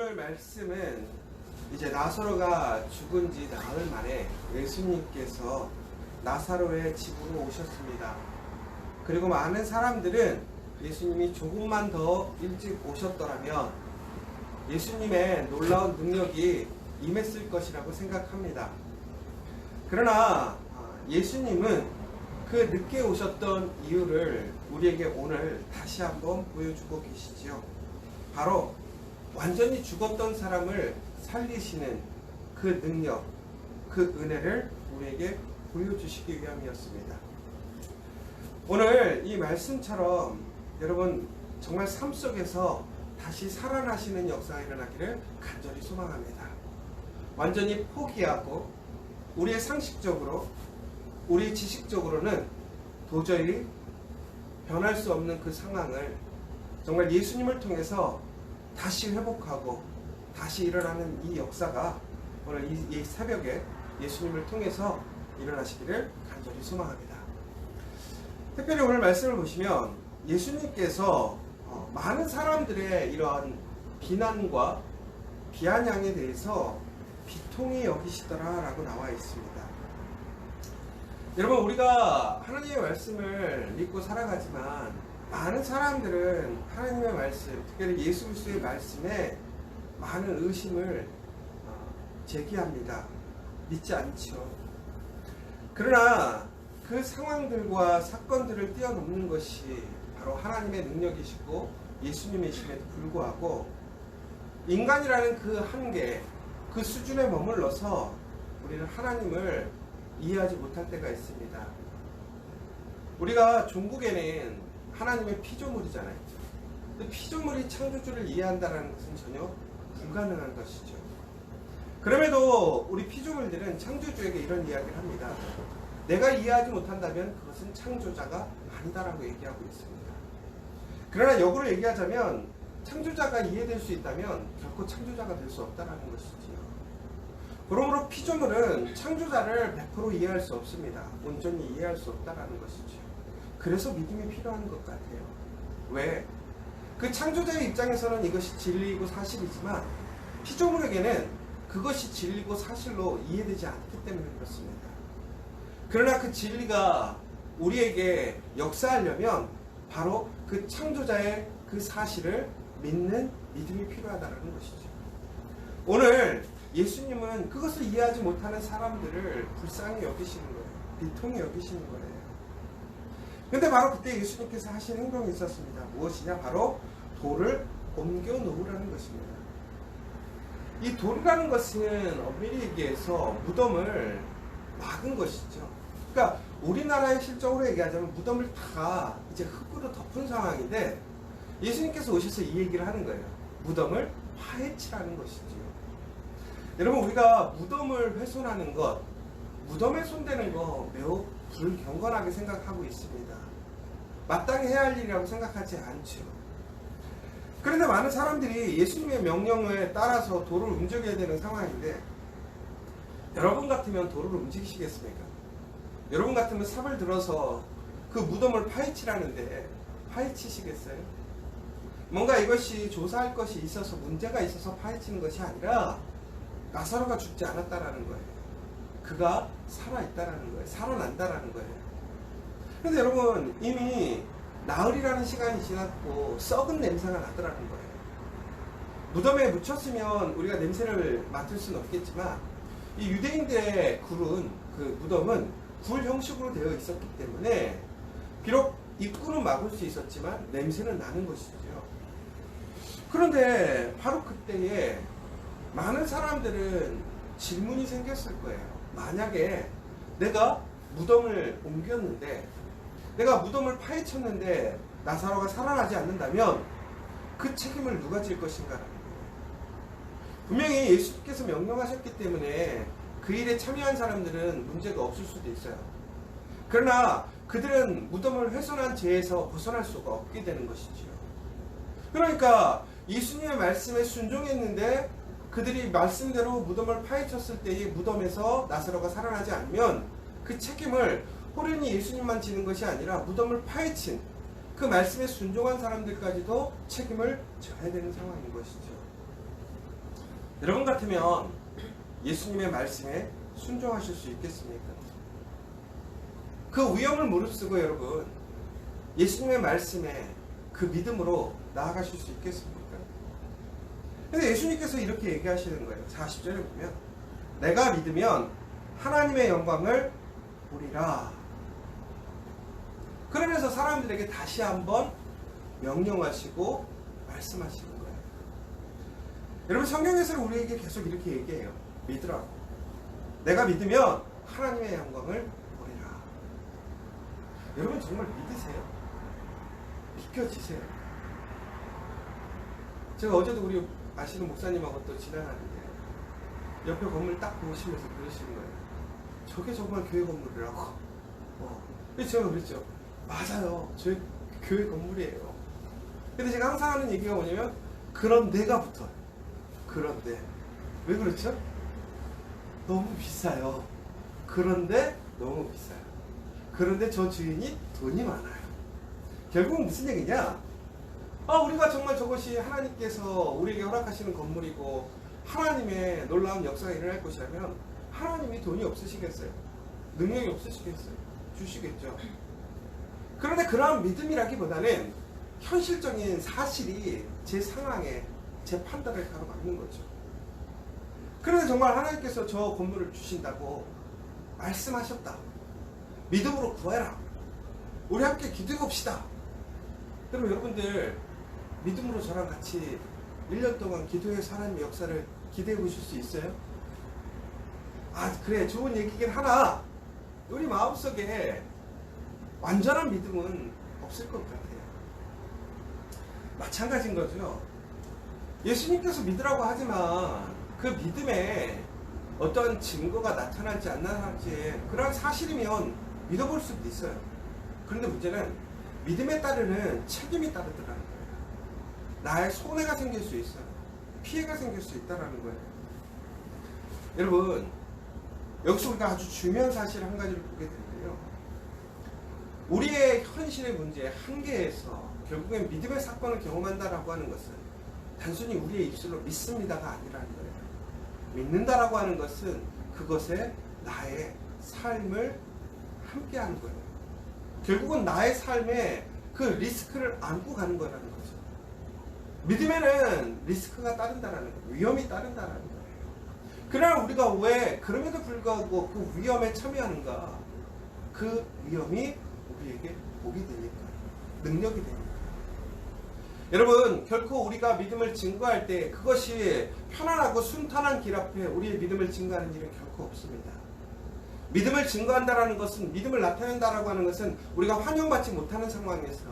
오늘 말씀은 이제 나사로가 죽은 지 나흘 만에 예수님께서 나사로의 집으로 오셨습니다. 그리고 많은 사람들은 예수님이 조금만 더 일찍 오셨더라면 예수님의 놀라운 능력이 임했을 것이라고 생각합니다. 그러나 예수님은 그 늦게 오셨던 이유를 우리에게 오늘 다시 한번 보여주고 계시지요. 바로 완전히 죽었던 사람을 살리시는 그 능력, 그 은혜를 우리에게 보여주시기 위함이었습니다. 오늘 이 말씀처럼 여러분 정말 삶 속에서 다시 살아나시는 역사가 일어나기를 간절히 소망합니다. 완전히 포기하고 우리의 상식적으로, 우리 지식적으로는 도저히 변할 수 없는 그 상황을 정말 예수님을 통해서 다시 회복하고 다시 일어나는 이 역사가 오늘 이 새벽에 예수님을 통해서 일어나시기를 간절히 소망합니다. 특별히 오늘 말씀을 보시면 예수님께서 많은 사람들의 이러한 비난과 비아냥에 대해서 비통히 여기시더라라고 나와 있습니다. 여러분, 우리가 하나님의 말씀을 믿고 살아가지만 많은 사람들은 하나님의 말씀, 특별히 예수 그리스도의 말씀에 많은 의심을 제기합니다. 믿지 않죠. 그러나 그 상황들과 사건들을 뛰어넘는 것이 바로 하나님의 능력이시고 예수님이심에도 불구하고 인간이라는 그 한계, 그 수준에 머물러서 우리는 하나님을 이해하지 못할 때가 있습니다. 우리가 종국에는 하나님의 피조물이잖아요. 근데 피조물이 창조주를 이해한다는 것은 전혀 불가능한 것이죠. 그럼에도 우리 피조물들은 창조주에게 이런 이야기를 합니다. 내가 이해하지 못한다면 그것은 창조자가 아니다라고 얘기하고 있습니다. 그러나 역으로 얘기하자면 창조자가 이해될 수 있다면 결코 창조자가 될 수 없다는 것이지요. 그러므로 피조물은 창조자를 100% 이해할 수 없습니다. 온전히 이해할 수 없다는 것이죠. 그래서 믿음이 필요한 것 같아요. 왜? 그 창조자의 입장에서는 이것이 진리이고 사실이지만 피조물에게는 그것이 진리고 사실로 이해되지 않기 때문에 그렇습니다. 그러나 그 진리가 우리에게 역사하려면 바로 그 창조자의 그 사실을 믿는 믿음이 필요하다는 것이죠. 오늘 예수님은 그것을 이해하지 못하는 사람들을 불쌍히 여기시는 거예요. 비통히 여기시는 거예요. 근데 바로 그때 예수님께서 하신 행동이 있었습니다. 무엇이냐? 바로 돌을 옮겨 놓으라는 것입니다. 이 돌이라는 것은 엄밀히 얘기해서 무덤을 막은 것이죠. 그러니까 우리나라의 실적으로 얘기하자면 무덤을 다 이제 흙으로 덮은 상황인데 예수님께서 오셔서 이 얘기를 하는 거예요. 무덤을 파헤치라는 것이죠. 여러분, 우리가 무덤을 훼손하는 것, 무덤에 손대는 거 매우 불경건하게 생각하고 있습니다. 마땅히 해야 할 일이라고 생각하지 않죠. 그런데 많은 사람들이 예수님의 명령에 따라서 돌을 움직여야 되는 상황인데 여러분 같으면 돌을 움직이시겠습니까? 여러분 같으면 삽을 들어서 그 무덤을 파헤치라는데 파헤치시겠어요? 뭔가 이것이 조사할 것이 있어서 문제가 있어서 파헤치는 것이 아니라 나사로가 죽지 않았다라는 거예요. 그가 살아있다라는 거예요. 살아난다라는 거예요. 그런데 여러분, 이미 나흘이라는 시간이 지났고 썩은 냄새가 나더라는 거예요. 무덤에 묻혔으면 우리가 냄새를 맡을 수는 없겠지만 이 유대인들의 굴은, 그 무덤은 굴 형식으로 되어 있었기 때문에 비록 입구는 막을 수 있었지만 냄새는 나는 것이죠. 그런데 바로 그때에 많은 사람들은 질문이 생겼을 거예요. 만약에 내가 무덤을 옮겼는데, 내가 무덤을 파헤쳤는데 나사로가 살아나지 않는다면 그 책임을 누가 질 것인가라는 거예요. 분명히 예수님께서 명령하셨기 때문에 그 일에 참여한 사람들은 문제가 없을 수도 있어요. 그러나 그들은 무덤을 훼손한 죄에서 벗어날 수가 없게 되는 것이지요. 그러니까 예수님의 말씀에 순종했는데 그들이 말씀대로 무덤을 파헤쳤을 때의 무덤에서 나사로가 살아나지 않으면 그 책임을 호련히 예수님만 지는 것이 아니라 무덤을 파헤친 그 말씀에 순종한 사람들까지도 책임을 져야 되는 상황인 것이죠. 여러분 같으면 예수님의 말씀에 순종하실 수 있겠습니까? 그 위험을 무릅쓰고 여러분 예수님의 말씀에 그 믿음으로 나아가실 수 있겠습니까? 근데 예수님께서 이렇게 얘기하시는 거예요. 40절에 보면 내가 믿으면 하나님의 영광을 보리라. 그러면서 사람들에게 다시 한번 명령하시고 말씀하시는 거예요. 여러분 성경에서는 우리에게 계속 이렇게 얘기해요. 믿으라고. 내가 믿으면 하나님의 영광을 보리라. 여러분 정말 믿으세요? 믿겨지세요? 제가 어제도 우리 아시는 목사님하고 또 지나가는데 옆에 건물 딱 보시면서 그러시는 거예요. 저게 정말 교회 건물이라고. 그래서 제가 그랬죠. 맞아요. 저희 교회 건물이에요. 근데 제가 항상 하는 얘기가 뭐냐면 그런데가 붙어요. 그런데. 왜 그렇죠? 너무 비싸요. 그런데 너무 비싸요. 그런데 저 주인이 돈이 많아요. 결국은 무슨 얘기냐? 우리가 정말 저것이 하나님께서 우리에게 허락하시는 건물이고 하나님의 놀라운 역사가 일어날 것이라면 하나님이 돈이 없으시겠어요? 능력이 없으시겠어요? 주시겠죠. 그런데 그러한 믿음이라기보다는 현실적인 사실이 제 상황에 제 판단을 가로막는 거죠. 그런데 정말 하나님께서 저 건물을 주신다고 말씀하셨다. 믿음으로 구해라. 우리 함께 기도해 봅시다. 그럼 여러분들 믿음으로 저랑 같이 1년 동안 기도해서 하나님의 역사를 기대해 보실 수 있어요? 그래 좋은 얘기긴 하나 우리 마음속에 완전한 믿음은 없을 것 같아요. 마찬가지인 거죠. 예수님께서 믿으라고 하지만 그 믿음에 어떤 증거가 나타날지 안 나타날지 그런 사실이면 믿어볼 수도 있어요. 그런데 문제는 믿음에 따르는 책임이 따르더라는 거예요. 나의 손해가 생길 수 있어요. 피해가 생길 수 있다는 거예요. 여러분 여기서 우리가 아주 중요한 사실 한 가지를 보게 되는데요. 우리의 현실의 문제 한계에서 결국엔 믿음의 사건을 경험한다라고 하는 것은 단순히 우리의 입술로 믿습니다가 아니라는 거예요. 믿는다라고 하는 것은 그것에 나의 삶을 함께하는 거예요. 결국은 나의 삶에 그 리스크를 안고 가는 거라는 거죠. 믿음에는 리스크가 따른다라는 거예요. 위험이 따른다라는 거예요. 그러나 우리가 왜 그럼에도 불구하고 그 위험에 참여하는가? 그 위험이 우리에게 복이 되니까, 능력이 되니까. 여러분 결코 우리가 믿음을 증거할 때 그것이 편안하고 순탄한 길 앞에 우리의 믿음을 증거하는 일은 결코 없습니다. 믿음을 증거한다라는 것은, 믿음을 나타낸다라고 하는 것은 우리가 환영받지 못하는 상황에서,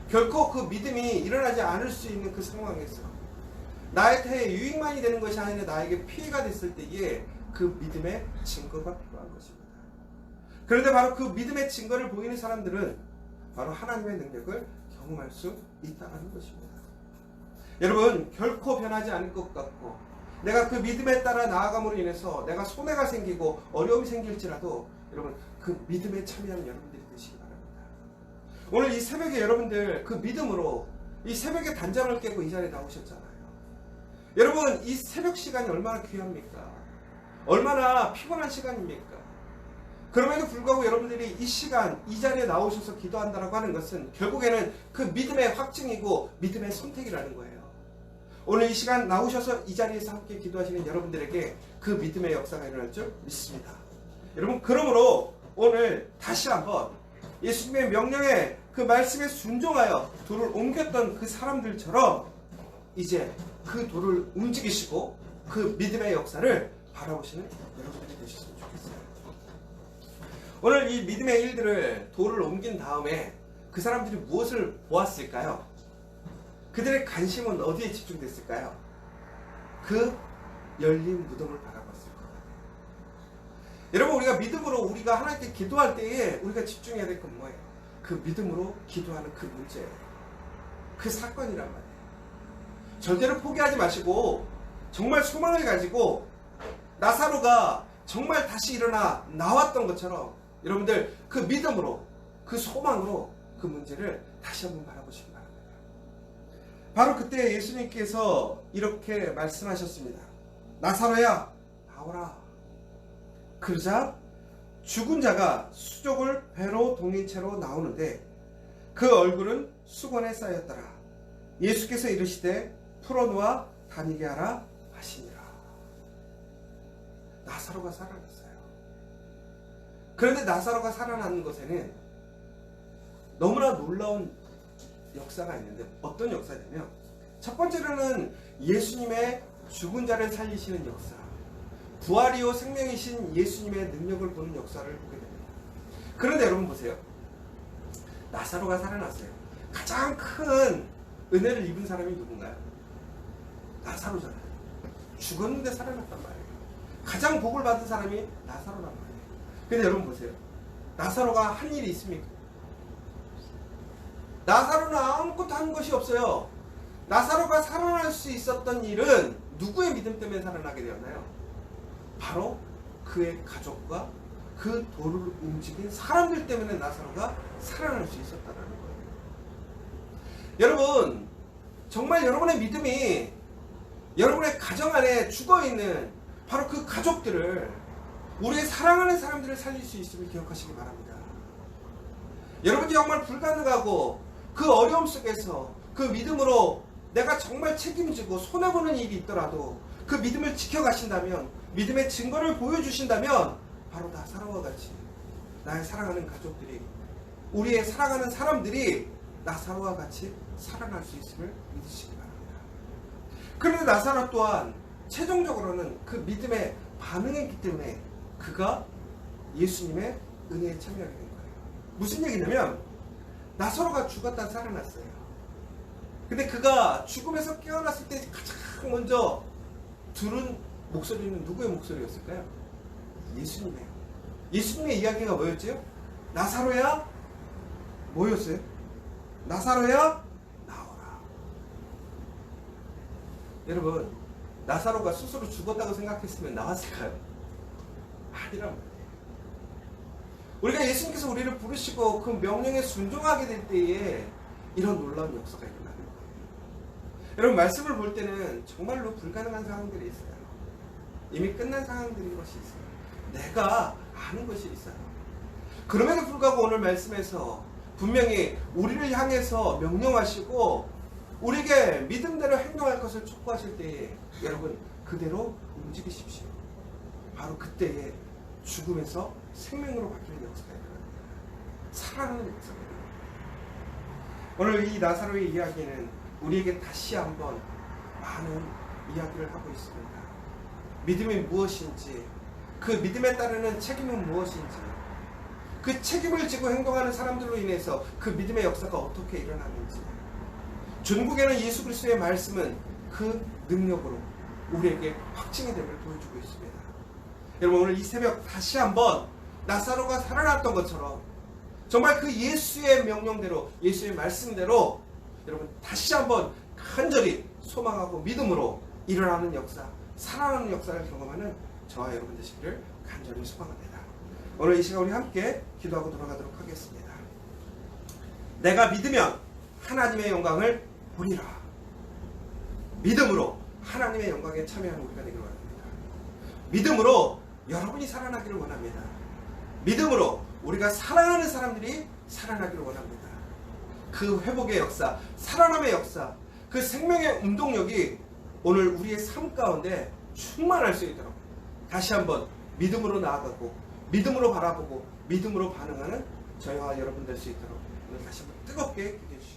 결코 그 믿음이 일어나지 않을 수 있는 그 상황에서 나한테 유익만이 되는 것이 아니라 나에게 피해가 됐을 때에 그 믿음의 증거가 필요한 것입니다. 그런데 바로 그 믿음의 증거를 보이는 사람들은 바로 하나님의 능력을 경험할 수 있다는 것입니다. 여러분 결코 변하지 않을 것 같고 내가 그 믿음에 따라 나아감으로 인해서 내가 손해가 생기고 어려움이 생길지라도 여러분 그 믿음에 참여하는 여러분들이 되시기 바랍니다. 오늘 이 새벽에 여러분들 그 믿음으로 이 새벽에 단잠을 깨고 이 자리에 나오셨잖아요. 여러분 이 새벽 시간이 얼마나 귀합니까? 얼마나 피곤한 시간입니까? 그럼에도 불구하고 여러분들이 이 시간 이 자리에 나오셔서 기도한다라고 하는 것은 결국에는 그 믿음의 확증이고 믿음의 선택이라는 거예요. 오늘 이 시간 나오셔서 이 자리에서 함께 기도하시는 여러분들에게 그 믿음의 역사가 일어날 줄 믿습니다. 여러분 그러므로 오늘 다시 한번 예수님의 명령에 그 말씀에 순종하여 돌을 옮겼던 그 사람들처럼 이제 그 돌을 움직이시고 그 믿음의 역사를 바라보시는 여러분들이 되셨으면 좋겠어요. 오늘 이 믿음의 일들을 돌을 옮긴 다음에 그 사람들이 무엇을 보았을까요? 그들의 관심은 어디에 집중됐을까요? 그 열린 무덤을 바라봤을 거예요. 여러분 우리가 믿음으로 우리가 하나님께 기도할 때에 우리가 집중해야 될 건 뭐예요? 그 믿음으로 기도하는 그 문제예요. 그 사건이란 말이에요. 절대로 포기하지 마시고 정말 소망을 가지고 나사로가 정말 다시 일어나 나왔던 것처럼 여러분들 그 믿음으로 그 소망으로 그 문제를 다시 한번 바라보시기 바랍니다. 바로 그때 예수님께서 이렇게 말씀하셨습니다. 나사로야, 나오라. 그러자 죽은 자가 수족을 배로 동인 채로 나오는데 그 얼굴은 수건에 쌓였더라. 예수께서 이르시되 풀어놓아 다니게 하라 하시니라. 나사로가 살아났어요. 그런데 나사로가 살아나는 것에는 너무나 놀라운 역사가 있는데, 어떤 역사냐면 첫 번째로는 예수님의 죽은 자를 살리시는 역사, 부활이요 생명이신 예수님의 능력을 보는 역사를 보게 됩니다. 그런데 여러분 보세요. 나사로가 살아났어요. 가장 큰 은혜를 입은 사람이 누군가요? 나사로잖아요. 죽었는데 살아났단 말이에요. 가장 복을 받은 사람이 나사로란 말이에요. 근데 여러분 보세요. 나사로가 한 일이 있습니까? 나사로는 아무것도 한 것이 없어요. 나사로가 살아날 수 있었던 일은 누구의 믿음 때문에 살아나게 되었나요? 바로 그의 가족과 그 돌을 움직인 사람들 때문에 나사로가 살아날 수 있었다는 거예요. 여러분, 정말 여러분의 믿음이 여러분의 가정 안에 죽어있는 바로 그 가족들을, 우리의 사랑하는 사람들을 살릴 수 있음을 기억하시기 바랍니다. 여러분이 정말 불가능하고 그 어려움 속에서 그 믿음으로 내가 정말 책임지고 손해보는 일이 있더라도 그 믿음을 지켜가신다면, 믿음의 증거를 보여주신다면 바로 나사로와 같이 나의 사랑하는 가족들이, 우리의 사랑하는 사람들이 나사로와 같이 살아날 수 있음을 믿으시기 바랍니다. 그런데 나사로 또한 최종적으로는 그 믿음에 반응했기 때문에 그가 예수님의 은혜에 참여하게 된 거예요. 무슨 얘기냐면 나사로가 죽었다 살아났어요. 근데 그가 죽음에서 깨어났을 때 가장 먼저 들은 목소리는 누구의 목소리였을까요? 예수님이에요. 예수님의 이야기가 뭐였죠? 나사로야, 뭐였어요? 나사로야, 나오라. 여러분, 나사로가 스스로 죽었다고 생각했으면 나왔을까요? 아니란 말이에요. 우리가 예수님께서 우리를 부르시고 그 명령에 순종하게 될 때에 이런 놀라운 역사가 일어나는 거예요. 여러분, 말씀을 볼 때는 정말로 불가능한 상황들이 있어요. 이미 끝난 상황들인 것이 있어요. 내가 아는 것이 있어요. 그럼에도 불구하고 오늘 말씀에서 분명히 우리를 향해서 명령하시고 우리에게 믿음대로 행동할 것을 촉구하실 때에 여러분 그대로 움직이십시오. 바로 그때에 죽음에서 생명으로 바뀌는 역사가 일어납니다. 살아나는 역사가 일어납니다. 오늘 이 나사로의 이야기는 우리에게 다시 한번 많은 이야기를 하고 있습니다. 믿음이 무엇인지, 그 믿음에 따르는 책임은 무엇인지, 그 책임을 지고 행동하는 사람들로 인해서 그 믿음의 역사가 어떻게 일어나는지, 전국에는 예수 그리스도의 말씀은 그 능력으로 우리에게 확증이 됨을 보여주고 있습니다. 여러분, 오늘 이 새벽 다시 한번 나사로가 살아났던 것처럼 정말 그 예수의 명령대로, 예수의 말씀대로 여러분 다시 한번 간절히 소망하고 믿음으로 일어나는 역사, 살아나는 역사를 경험하는 저와 여러분 되시기를 간절히 소망합니다. 오늘 이 시간 우리 함께 기도하고 돌아가도록 하겠습니다. 내가 믿으면 하나님의 영광을 보리라. 믿음으로 하나님의 영광에 참여하는 우리가 되기를 원합니다. 믿음으로 여러분이 살아나기를 원합니다. 믿음으로 우리가 사랑하는 사람들이 살아나기를 원합니다. 그 회복의 역사, 살아남의 역사, 그 생명의 운동력이 오늘 우리의 삶 가운데 충만할 수 있도록 다시 한번 믿음으로 나아가고 믿음으로 바라보고 믿음으로 반응하는 저희와 여러분 될 수 있도록 오늘 다시 한번 뜨겁게 기도해 주시옵소서.